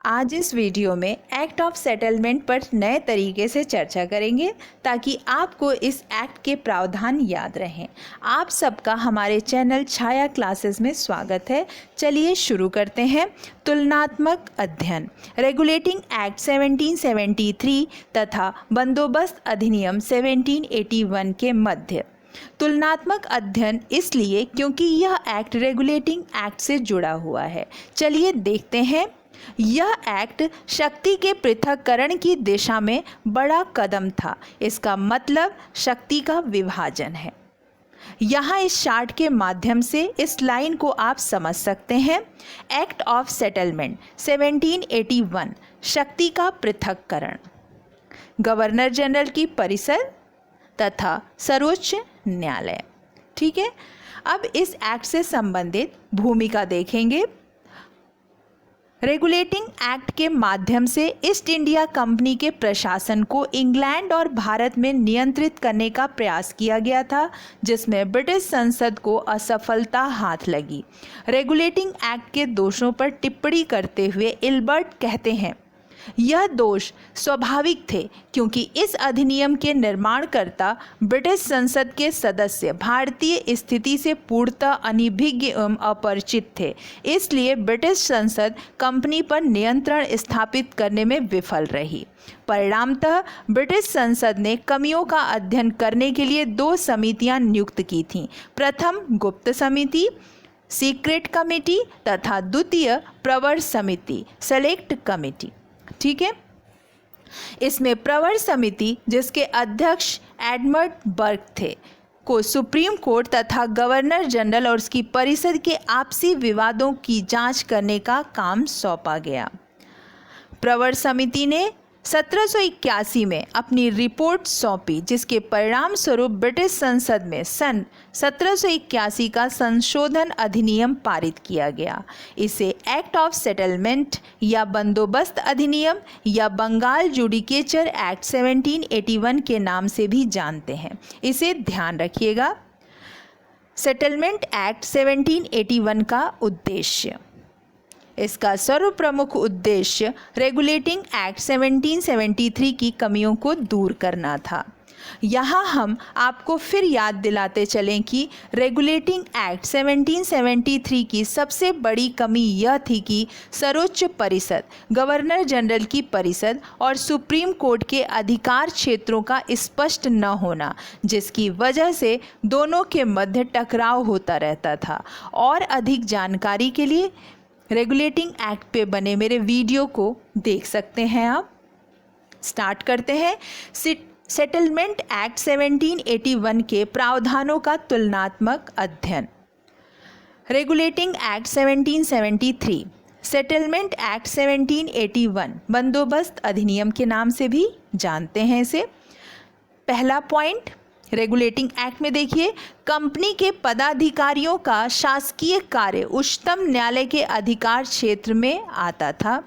आज इस वीडियो में एक्ट ऑफ सेटलमेंट पर नए तरीके से चर्चा करेंगे ताकि आपको इस एक्ट के प्रावधान याद रहें। आप सबका हमारे चैनल छाया क्लासेस में स्वागत है। चलिए शुरू करते हैं। तुलनात्मक अध्ययन रेगुलेटिंग एक्ट 1773 तथा बंदोबस्त अधिनियम 1781 के मध्य। तुलनात्मक अध्ययन इसलिए क्योंकि यह एक्ट रेगुलेटिंग एक्ट से जुड़ा हुआ है। चलिए देखते हैं। यह एक्ट शक्ति के पृथक्करण की दिशा में बड़ा कदम था। इसका मतलब शक्ति का विभाजन है। यहाँ इस चार्ट के माध्यम से इस लाइन को आप समझ सकते हैं। एक्ट ऑफ सेटलमेंट 1781 शक्ति का पृथक्करण, गवर्नर जनरल की परिषद तथा सर्वोच्च न्यायालय। ठीक है, अब इस एक्ट से संबंधित भूमिका देखेंगे। रेगुलेटिंग एक्ट के माध्यम से ईस्ट इंडिया कंपनी के प्रशासन को इंग्लैंड और भारत में नियंत्रित करने का प्रयास किया गया था, जिसमें ब्रिटिश संसद को असफलता हाथ लगी। रेगुलेटिंग एक्ट के दोषों पर टिप्पणी करते हुए इल्बर्ट कहते हैं, यह दोष स्वाभाविक थे क्योंकि इस अधिनियम के निर्माणकर्ता ब्रिटिश संसद के सदस्य भारतीय स्थिति से पूर्णतः अनभिज्ञ एवं अपरिचित थे। इसलिए ब्रिटिश संसद कंपनी पर नियंत्रण स्थापित करने में विफल रही। परिणामतः ब्रिटिश संसद ने कमियों का अध्ययन करने के लिए 2 समितियां नियुक्त की थीं। प्रथम गुप्त समिति सीक्रेट कमेटी तथा द्वितीय प्रवर समिति सेलेक्ट कमेटी। ठीक है, इसमें प्रवर समिति, जिसके अध्यक्ष एडमंड बर्ग थे, को सुप्रीम कोर्ट तथा गवर्नर जनरल और उसकी परिषद के आपसी विवादों की जांच करने का काम सौंपा गया। प्रवर समिति ने 1781 में अपनी रिपोर्ट सौंपी, जिसके परिणाम स्वरूप ब्रिटिश संसद में सन 1781 का संशोधन अधिनियम पारित किया गया। इसे एक्ट ऑफ सेटलमेंट या बंदोबस्त अधिनियम या बंगाल जुडिकेचर एक्ट 1781 के नाम से भी जानते हैं। इसे ध्यान रखिएगा। सेटलमेंट एक्ट 1781 का उद्देश्य, इसका सर्वप्रमुख उद्देश्य रेगुलेटिंग एक्ट 1773 की कमियों को दूर करना था। यहाँ हम आपको फिर याद दिलाते चलें कि रेगुलेटिंग एक्ट 1773 की सबसे बड़ी कमी यह थी कि सर्वोच्च परिषद, गवर्नर जनरल की परिषद और सुप्रीम कोर्ट के अधिकार क्षेत्रों का स्पष्ट न होना, जिसकी वजह से दोनों के मध्य टकराव होता रहता था। और अधिक जानकारी के लिए रेगुलेटिंग एक्ट पे बने मेरे वीडियो को देख सकते हैं आप। स्टार्ट करते हैं। सेटलमेंट एक्ट 1781 के प्रावधानों का तुलनात्मक अध्ययन। रेगुलेटिंग एक्ट 1773, सेटलमेंट एक्ट 1781 बंदोबस्त अधिनियम के नाम से भी जानते हैं इसे। पहला पॉइंट, रेगुलेटिंग एक्ट में देखिए, कंपनी के पदाधिकारियों का शासकीय कार्य उच्चतम न्यायालय के अधिकार क्षेत्र में आता था।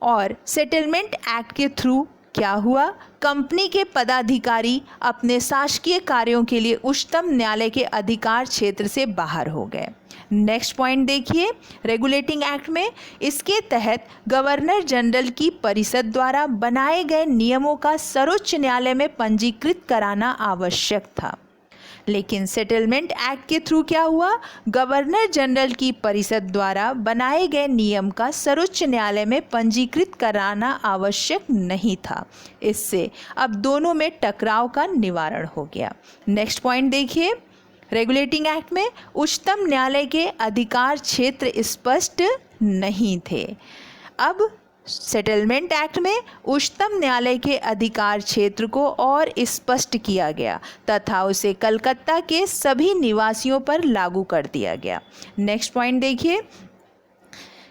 और सेटलमेंट एक्ट के थ्रू क्या हुआ, कंपनी के पदाधिकारी अपने शासकीय कार्यों के लिए उच्चतम न्यायालय के अधिकार क्षेत्र से बाहर हो गए। नेक्स्ट पॉइंट देखिए, रेगुलेटिंग एक्ट में इसके तहत गवर्नर जनरल की परिषद द्वारा बनाए गए नियमों का सर्वोच्च न्यायालय में पंजीकृत कराना आवश्यक था। लेकिन सेटलमेंट एक्ट के थ्रू क्या हुआ, गवर्नर जनरल की परिषद द्वारा बनाए गए नियम का सर्वोच्च न्यायालय में पंजीकृत कराना आवश्यक नहीं था। इससे अब दोनों में टकराव का निवारण हो गया। नेक्स्ट पॉइंट देखिए, रेगुलेटिंग एक्ट में उच्चतम न्यायालय के अधिकार क्षेत्र स्पष्ट नहीं थे। अब सेटलमेंट एक्ट में उच्चतम न्यायालय के अधिकार क्षेत्र को और स्पष्ट किया गया तथा उसे कलकत्ता के सभी निवासियों पर लागू कर दिया गया। नेक्स्ट पॉइंट देखिए,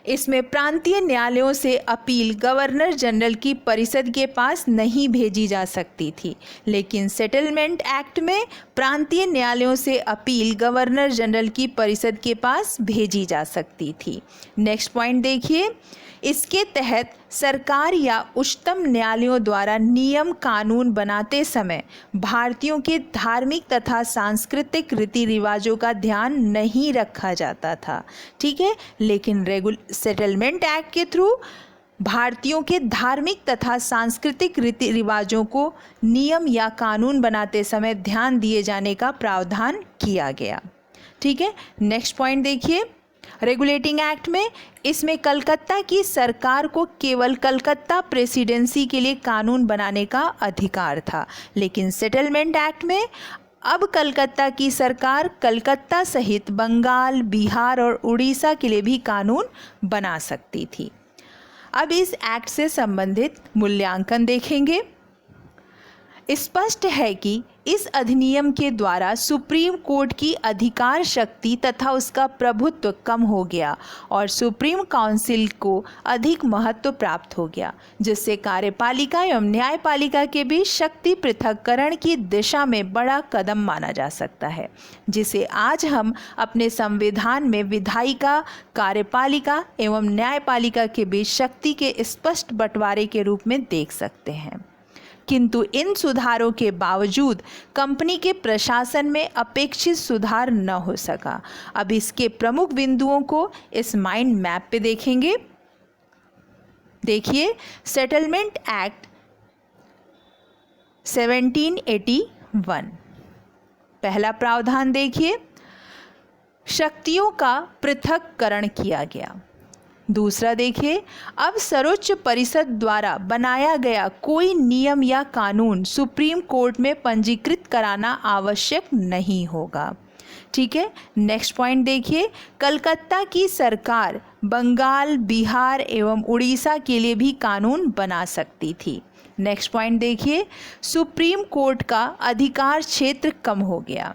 इसमें प्रांतीय न्यायालयों से अपील गवर्नर जनरल की परिषद के पास नहीं भेजी जा सकती थी, लेकिन सेटलमेंट एक्ट में प्रांतीय न्यायालयों से अपील गवर्नर जनरल की परिषद के पास भेजी जा सकती थी। नेक्स्ट पॉइंट देखिए, इसके तहत सरकार या उच्चतम न्यायालयों द्वारा नियम कानून बनाते समय भारतीयों के धार्मिक तथा सांस्कृतिक रीति रिवाजों का ध्यान नहीं रखा जाता था। ठीक है, लेकिन सेटलमेंट एक्ट के थ्रू भारतीयों के धार्मिक तथा सांस्कृतिक रीति रिवाजों को नियम या कानून बनाते समय ध्यान दिए जाने का प्रावधान किया गया। ठीक है, नेक्स्ट पॉइंट देखिए, रेगुलेटिंग एक्ट में इसमें कलकत्ता की सरकार को केवल कलकत्ता प्रेसिडेंसी के लिए कानून बनाने का अधिकार था, लेकिन सेटलमेंट एक्ट में अब कलकत्ता की सरकार कलकत्ता सहित बंगाल, बिहार और उड़ीसा के लिए भी कानून बना सकती थी। अब इस एक्ट से संबंधित मूल्यांकन देखेंगे। स्पष्ट है कि इस अधिनियम के द्वारा सुप्रीम कोर्ट की अधिकार शक्ति तथा उसका प्रभुत्व कम हो गया और सुप्रीम काउंसिल को अधिक महत्व प्राप्त हो गया, जिससे कार्यपालिका एवं न्यायपालिका के बीच शक्ति पृथक्करण की दिशा में बड़ा कदम माना जा सकता है, जिसे आज हम अपने संविधान में विधायिका, कार्यपालिका एवं न्यायपालिका के बीच शक्ति के स्पष्ट बंटवारे के रूप में देख सकते हैं। किंतु इन सुधारों के बावजूद कंपनी के प्रशासन में अपेक्षित सुधार न हो सका। अब इसके प्रमुख बिंदुओं को इस माइंड मैप पे देखेंगे। देखिए, सेटलमेंट एक्ट 1781, पहला प्रावधान देखिए, शक्तियों का पृथक्करण किया गया। दूसरा देखिए, अब सर्वोच्च परिषद द्वारा बनाया गया कोई नियम या कानून सुप्रीम कोर्ट में पंजीकृत कराना आवश्यक नहीं होगा। ठीक है, नेक्स्ट पॉइंट देखिए, कलकत्ता की सरकार बंगाल, बिहार एवं उड़ीसा के लिए भी कानून बना सकती थी। नेक्स्ट पॉइंट देखिए, सुप्रीम कोर्ट का अधिकार क्षेत्र कम हो गया।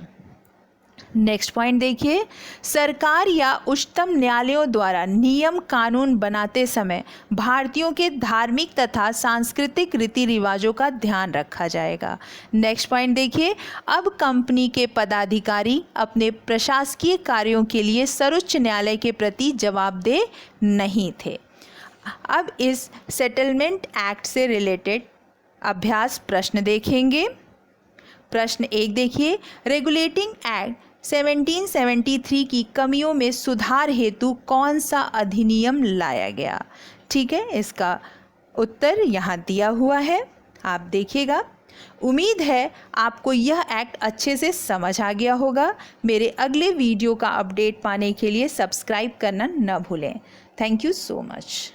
नेक्स्ट पॉइंट देखिए, सरकार या उच्चतम न्यायालयों द्वारा नियम कानून बनाते समय भारतीयों के धार्मिक तथा सांस्कृतिक रीति रिवाजों का ध्यान रखा जाएगा। नेक्स्ट पॉइंट देखिए, अब कंपनी के पदाधिकारी अपने प्रशासकीय कार्यों के लिए सर्वोच्च न्यायालय के प्रति जवाबदेह नहीं थे। अब इस सेटलमेंट एक्ट से रिलेटेड अभ्यास प्रश्न देखेंगे। प्रश्न 1 देखिए, रेगुलेटिंग एक्ट 1773 की कमियों में सुधार हेतु कौन सा अधिनियम लाया गया? ठीक है, इसका उत्तर यहाँ दिया हुआ है, आप देखिएगा। उम्मीद है आपको यह एक्ट अच्छे से समझ आ गया होगा। मेरे अगले वीडियो का अपडेट पाने के लिए सब्सक्राइब करना न भूलें। Thank you so much.